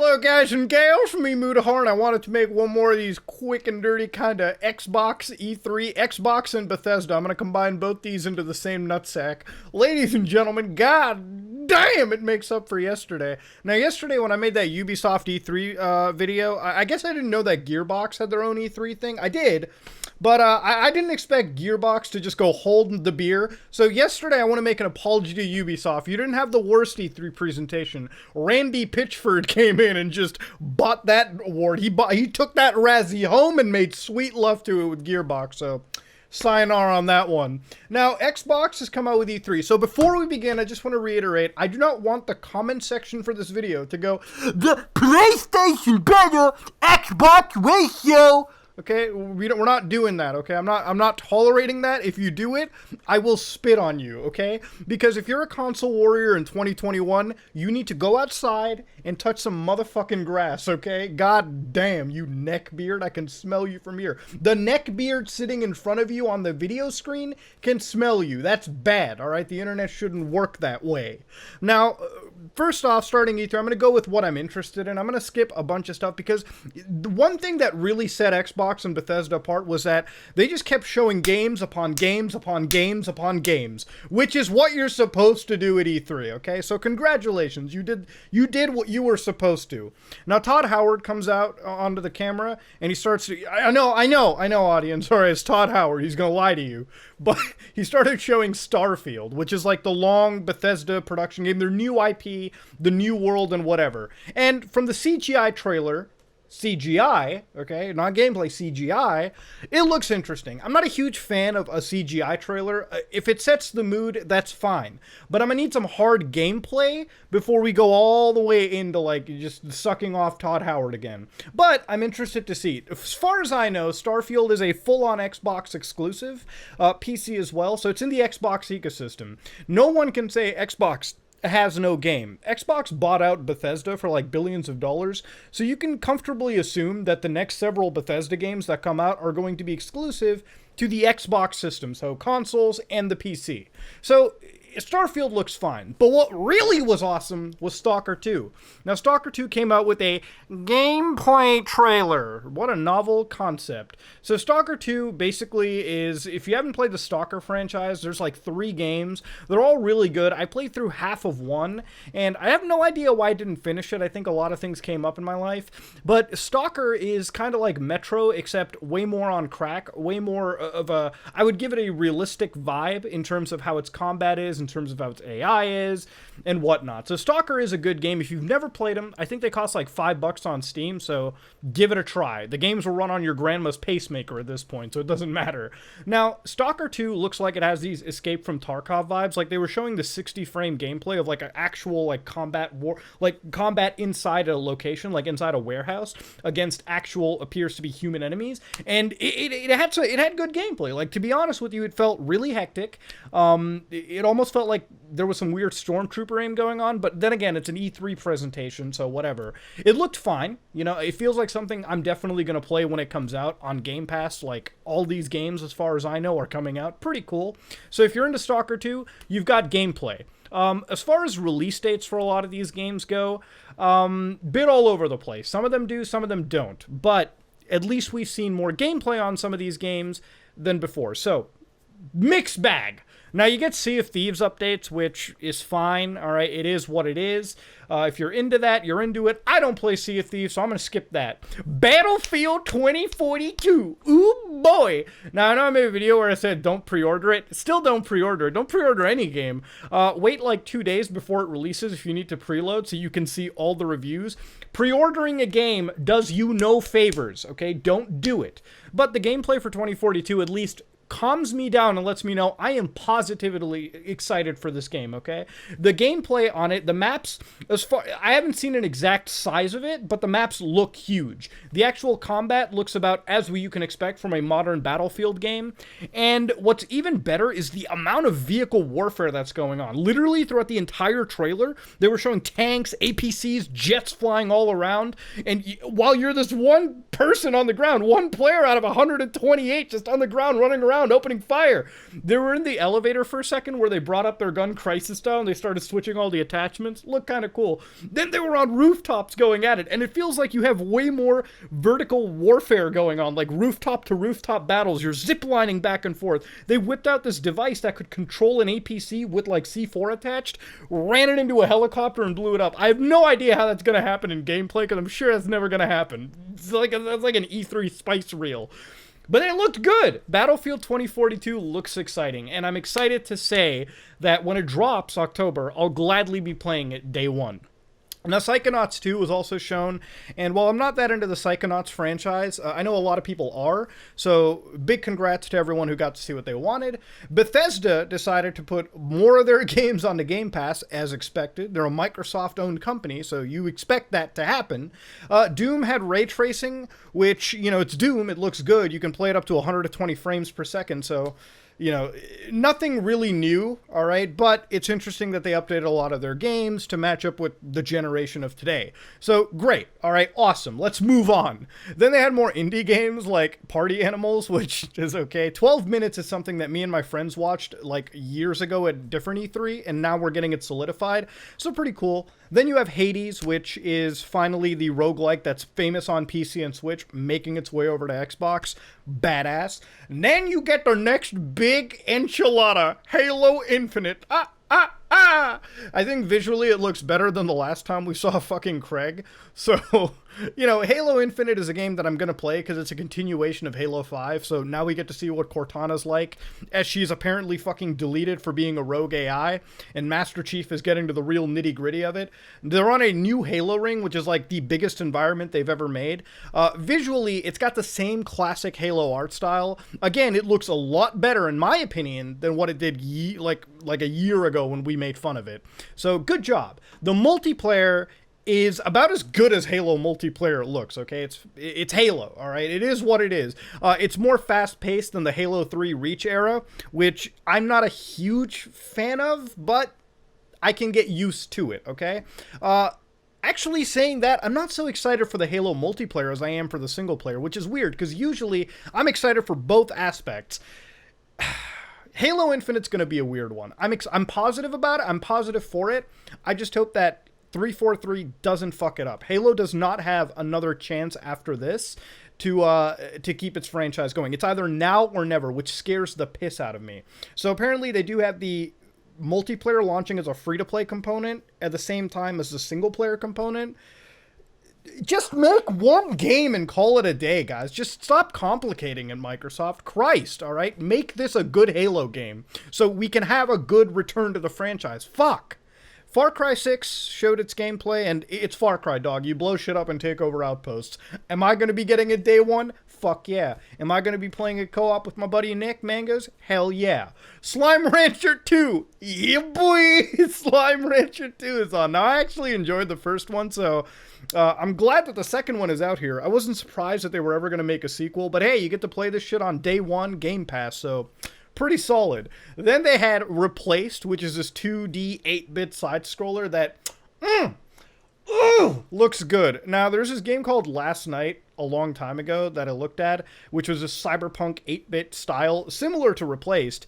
Hello guys and gals, me Mudahar, and I wanted to make one more of these quick and dirty kind of Xbox E3, Xbox and Bethesda. I'm going to combine both these into the same nutsack. Ladies and gentlemen, god damn, it makes up for yesterday. Now yesterday when I made that Ubisoft E3 video, I guess I didn't know that Gearbox had their own E3 thing. I did. But I didn't expect Gearbox to just go hold the beer. So yesterday I want to make an apology to Ubisoft. You didn't have the worst E3 presentation. Randy Pitchford came in and just bought that award. He took that Razzie home and made sweet love to it with Gearbox. So sayonara on that one. Now, Xbox has come out with E3. So before we begin, I just want to reiterate, I do not want the comment section for this video to go, "The PlayStation better, Xbox ratio." Okay, we're not doing that, okay? I'm not tolerating that. If you do it, I will spit on you, okay? Because if you're a console warrior in 2021, you need to go outside and touch some motherfucking grass, okay? God damn, you neckbeard, I can smell you from here. The neckbeard sitting in front of you on the video screen can smell you. That's bad, all right? The internet shouldn't work that way. Now, first off, starting E3, I'm going to go with what I'm interested in. I'm going to skip a bunch of stuff because the one thing that really set Xbox and Bethesda apart was that they just kept showing games upon games upon games upon games, which is what you're supposed to do at E3, okay? So congratulations, you did what you were supposed to. Now Todd Howard comes out onto the camera and he starts to, I know, audience, sorry, it's Todd Howard, he's gonna lie to you, but he started showing Starfield, which is like the long Bethesda production game, their new IP, the new world and whatever. And from the CGI trailer, CGI, okay, not gameplay, CGI, it looks interesting. I'm not a huge fan of a CGI trailer. If it sets the mood, that's fine. But I'm gonna need some hard gameplay before we go all the way into, like, just sucking off Todd Howard again. But I'm interested to see. As far as I know, Starfield is a full-on Xbox exclusive, PC as well, so it's in the Xbox ecosystem. No one can say Xbox has no game. Xbox bought out Bethesda for like billions of dollars, so you can comfortably assume that the next several Bethesda games that come out are going to be exclusive to the Xbox system, so consoles and the PC. So Starfield looks fine, but what really was awesome was Stalker 2. Now, Stalker 2 came out with a gameplay trailer. What a novel concept. So Stalker 2 basically is, if you haven't played the Stalker franchise, there's like 3 games. They're all really good. I played through half of one, and I have no idea why I didn't finish it. I think a lot of things came up in my life, but Stalker is kind of like Metro, except way more on crack, way more of a, I would give it a realistic vibe in terms of how its combat is, in terms of how its AI is, and whatnot. So Stalker is a good game. If you've never played them, I think they cost like $5 on Steam, so give it a try. The games will run on your grandma's pacemaker at this point, so it doesn't matter. Now, Stalker 2 looks like it has these Escape from Tarkov vibes. Like, they were showing the 60-frame gameplay of like an actual like combat war, like combat inside a location, like inside a warehouse, against actual appears to be human enemies, and it had good gameplay. Like, to be honest with you, it felt really hectic. It almost felt like there was some weird stormtrooper aim going on, but then again, it's an E3 presentation, so whatever. It looked fine. You know, it feels like something I'm definitely going to play when it comes out on Game Pass. Like, all these games, as far as I know, are coming out. Pretty cool. So if you're into Stalker 2, you've got gameplay. As far as release dates for a lot of these games go, bit all over the place. Some of them do, some of them don't. But at least we've seen more gameplay on some of these games than before. So, mixed bag. Now, you get Sea of Thieves updates, which is fine, alright, it is what it is. If you're into that, you're into it. I don't play Sea of Thieves, so I'm going to skip that. Battlefield 2042, ooh boy! Now, I know I made a video where I said don't pre-order it. Still don't pre-order it. Don't pre-order any game. Wait like 2 days before it releases if you need to preload so you can see all the reviews. Pre-ordering a game does you no favors, okay? Don't do it. But the gameplay for 2042 at least calms me down and lets me know I am positively excited for this game, okay? The gameplay on it, the maps, I haven't seen an exact size of it, but the maps look huge. The actual combat looks about as you can expect from a modern Battlefield game, and what's even better is the amount of vehicle warfare that's going on. Literally throughout the entire trailer, they were showing tanks, APCs, jets flying all around, and while you're this one person on the ground, one player out of 128 just on the ground running around around, opening fire. They were in the elevator for a second where they brought up their gun crisis style and they started switching all the attachments. Looked kind of cool. Then they were on rooftops going at it, and it feels like you have way more vertical warfare going on, like rooftop to rooftop battles. You're ziplining back and forth. They whipped out this device that could control an APC with like C4 attached, ran it into a helicopter and blew it up. I have no idea how that's going to happen in gameplay, because I'm sure that's never going to happen. That's like an E3 spice reel. But it looked good. Battlefield 2042 looks exciting, and I'm excited to say that when it drops October, I'll gladly be playing it day one. Now, Psychonauts 2 was also shown, and while I'm not that into the Psychonauts franchise, I know a lot of people are, so big congrats to everyone who got to see what they wanted. Bethesda decided to put more of their games on the Game Pass, as expected. They're a Microsoft-owned company, so you expect that to happen. Doom had ray tracing, which, you know, it's Doom, it looks good. You can play it up to 120 frames per second, so... you know, nothing really new, all right? But it's interesting that they updated a lot of their games to match up with the generation of today. So, great. All right, awesome. Let's move on. Then they had more indie games like Party Animals, which is okay. 12 Minutes is something that me and my friends watched like years ago at different E3, and now we're getting it solidified. So, pretty cool. Then you have Hades, which is finally the roguelike that's famous on PC and Switch, making its way over to Xbox. Badass. And then you get the next big enchilada, Halo Infinite. I think visually it looks better than the last time we saw fucking Craig. So, you know, Halo Infinite is a game that I'm going to play because it's a continuation of Halo 5. So now we get to see what Cortana's like, as she's apparently fucking deleted for being a rogue AI, and Master Chief is getting to the real nitty gritty of it. They're on a new Halo ring, which is like the biggest environment they've ever made. Visually, it's got the same classic Halo art style. Again, it looks a lot better, in my opinion, than what it did like a year ago when we made fun of it. So good job. The multiplayer is about as good as Halo multiplayer looks, okay? It's Halo, all right? It is what it is. It's more fast-paced than the Halo 3 Reach era, which I'm not a huge fan of, but I can get used to it, okay? Actually saying that, I'm not so excited for the Halo multiplayer as I am for the single player, which is weird, because usually I'm excited for both aspects. Halo Infinite's going to be a weird one. I'm positive about it. I'm positive for it. I just hope that 343 doesn't fuck it up. Halo does not have another chance after this to keep its franchise going. It's either now or never, which scares the piss out of me. So apparently they do have the multiplayer launching as a free-to-play component at the same time as the single-player component. Just make one game and call it a day, guys. Just stop complicating it, Microsoft. Christ, all right? Make this a good Halo game so we can have a good return to the franchise. Fuck. Far Cry 6 showed its gameplay, and it's Far Cry, dog. You blow shit up and take over outposts. Am I going to be getting it day one? Fuck yeah. Am I going to be playing a co-op with my buddy Nick Mangoes? Hell yeah. Slime Rancher 2. Yeah, boy. Slime Rancher 2 is on. Now, I actually enjoyed the first one, so I'm glad that the second one is out here. I wasn't surprised that they were ever going to make a sequel, but hey, you get to play this shit on day one Game Pass, so... pretty solid. Then they had Replaced, which is this 2D 8-bit side-scroller that looks good. Now, there's this game called Last Night a long time ago that I looked at, which was a cyberpunk 8-bit style, similar to Replaced.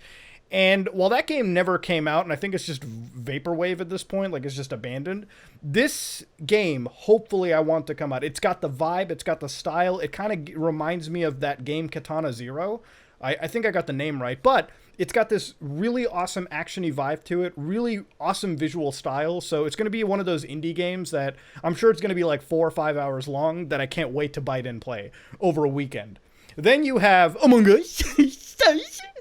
And while that game never came out, and I think it's just vaporwave at this point, like it's just abandoned, this game, hopefully I want to come out. It's got the vibe, it's got the style, it kind of reminds me of that game Katana Zero. I think I got the name right, but it's got this really awesome action-y vibe to it, really awesome visual style, so it's going to be one of those indie games that I'm sure it's going to be like 4 or 5 hours long that I can't wait to bite and play over a weekend. Then you have Among Us.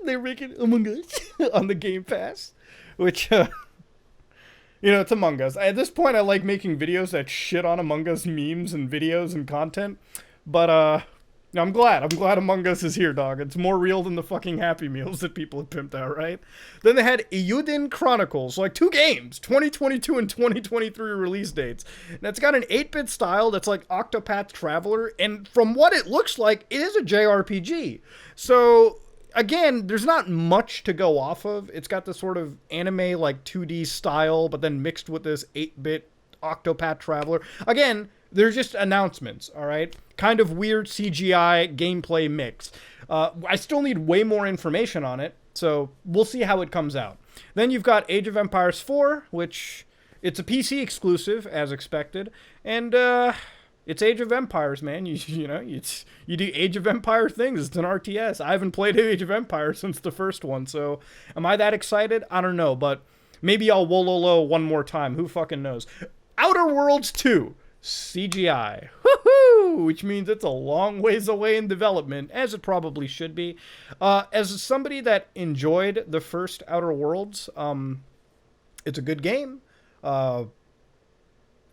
They're making Among Us on the Game Pass, which, you know, it's Among Us. At this point, I like making videos that shit on Among Us memes and videos and content, but, I'm glad Among Us is here, dog. It's more real than the fucking Happy Meals that people have pimped out, right? Then they had Oddworld Chronicles, like 2 games, 2022 and 2023 release dates. And it's got an 8-bit style that's like Octopath Traveler, and from what it looks like, it is a JRPG. So, again, there's not much to go off of. It's got this sort of anime, like 2D style, but then mixed with this 8-bit Octopath Traveler. Again, They're just announcements, all right? Kind of weird CGI gameplay mix. I still need way more information on it, so we'll see how it comes out. Then you've got Age of Empires 4, which it's a PC exclusive, as expected, and it's Age of Empires, man. You know, you do Age of Empire things. It's an RTS. I haven't played Age of Empires since the first one, so am I that excited? I don't know, but maybe I'll wololo one more time. Who fucking knows? Outer Worlds 2. CGI. Woohoo! Which means it's a long ways away in development, as it probably should be. As somebody that enjoyed the first Outer Worlds, it's a good game. Outer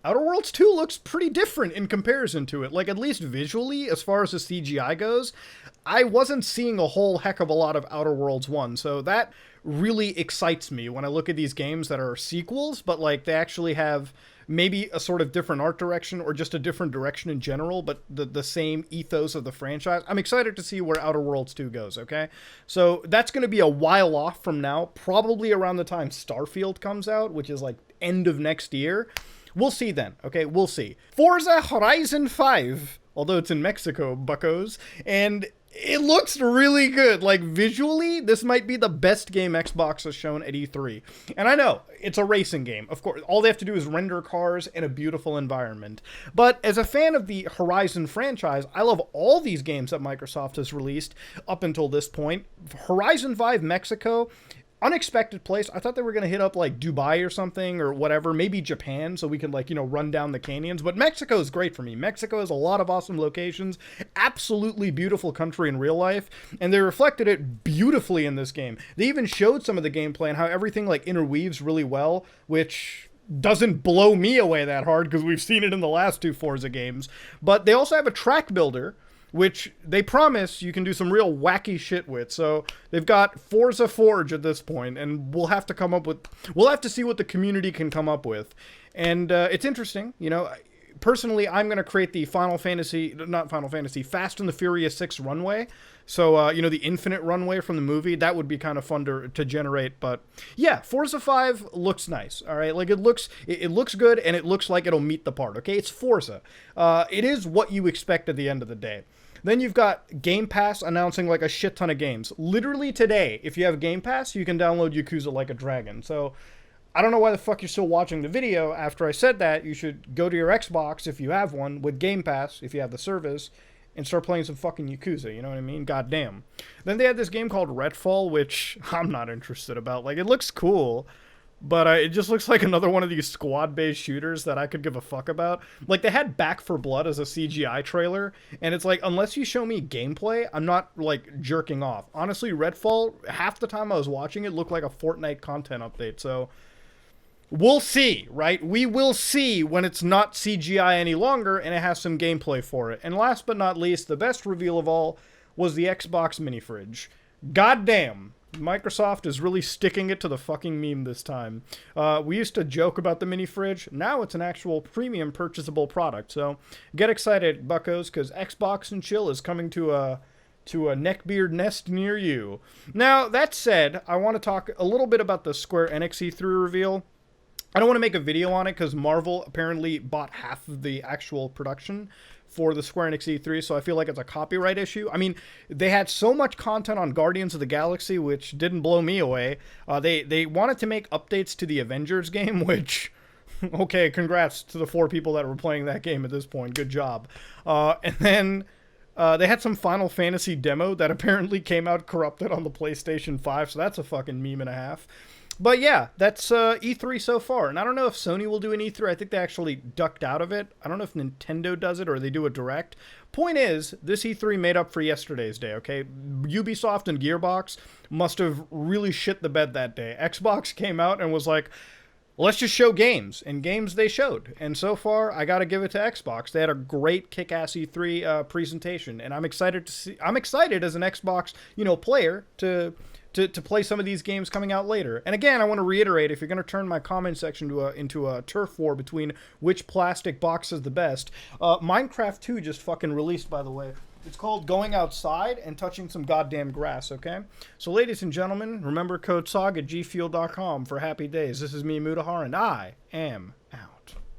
Worlds 2 looks pretty different in comparison to it. Like, at least visually, as far as the CGI goes, I wasn't seeing a whole heck of a lot of Outer Worlds 1, so that really excites me when I look at these games that are sequels, but, like, they actually have maybe a sort of different art direction or just a different direction in general, but the same ethos of the franchise. I'm excited to see where Outer Worlds 2 goes, okay? So that's going to be a while off from now, probably around the time Starfield comes out, which is, like, end of next year. We'll see then, okay? We'll see. Forza Horizon 5, although it's in Mexico, buckos, and it looks really good. Like, visually, this might be the best game Xbox has shown at E3. And I know, it's a racing game. Of course, all they have to do is render cars in a beautiful environment. But as a fan of the Horizon franchise, I love all these games that Microsoft has released up until this point. Horizon 5 Mexico, unexpected place. I thought they were going to hit up like Dubai or something or whatever, maybe Japan, so we can like, you know, run down the canyons. But Mexico is great for me. Mexico has a lot of awesome locations, absolutely beautiful country in real life, and they reflected it beautifully in this game. They even showed some of the gameplay and how everything like interweaves really well, which doesn't blow me away that hard because we've seen it in the last two Forza games. But they also have a track builder, which they promise you can do some real wacky shit with. So they've got Forza Forge at this point, and we'll have to see what the community can come up with. And it's interesting, you know. Personally, I'm going to create the Fast and the Furious 6 runway. So, you know, the infinite runway from the movie, that would be kind of fun to generate. But yeah, Forza 5 looks nice. All right. Like it looks good, and it looks like it'll meet the part. Okay. It's Forza. It is what you expect at the end of the day. Then you've got Game Pass announcing like a shit ton of games. Literally today, if you have Game Pass, you can download Yakuza Like a Dragon. So I don't know why the fuck you're still watching the video after I said that. You should go to your Xbox, if you have one, with Game Pass, if you have the service, and start playing some fucking Yakuza, you know what I mean? Goddamn. Then they had this game called Redfall, which I'm not interested about. Like, it looks cool, but it just looks like another one of these squad-based shooters that I could give a fuck about. Like, they had Back 4 Blood as a CGI trailer, and it's like, unless you show me gameplay, I'm not, like, jerking off. Honestly, Redfall, half the time I was watching it, looked like a Fortnite content update, so we'll see, right? We will see when it's not CGI any longer and it has some gameplay for it. And last but not least, the best reveal of all was the Xbox mini fridge. Goddamn, Microsoft is really sticking it to the fucking meme this time. We used to joke about the mini fridge. Now it's an actual premium purchasable product. So get excited, buckos, because Xbox and Chill is coming to a neckbeard nest near you. Now, that said, I want to talk a little bit about the Square Enix E3 reveal. I don't want to make a video on it because Marvel apparently bought half of the actual production for the Square Enix E3, so I feel like it's a copyright issue. I mean, they had so much content on Guardians of the Galaxy, which didn't blow me away. They wanted to make updates to the Avengers game, which, okay, congrats to the 4 people that were playing that game at this point. Good job. And then they had some Final Fantasy demo that apparently came out corrupted on the PlayStation 5, so that's a fucking meme and a half. But yeah, that's E3 so far. And I don't know if Sony will do an E3. I think they actually ducked out of it. I don't know if Nintendo does it or they do a direct. Point is, this E3 made up for yesterday's day, okay? Ubisoft and Gearbox must have really shit the bed that day. Xbox came out and was like, let's just show games. And games they showed. And so far, I got to give it to Xbox. They had a great kick-ass E3 presentation. And I'm excited as an Xbox, player to play some of these games coming out later. And again, I want to reiterate, if you're going to turn my comment section into a turf war between which plastic box is the best, Minecraft 2 just fucking released, by the way. It's called Going Outside and Touching Some Goddamn Grass, okay? So ladies and gentlemen, remember code SOG at gfuel.com for happy days. This is me, Mutahar, and I am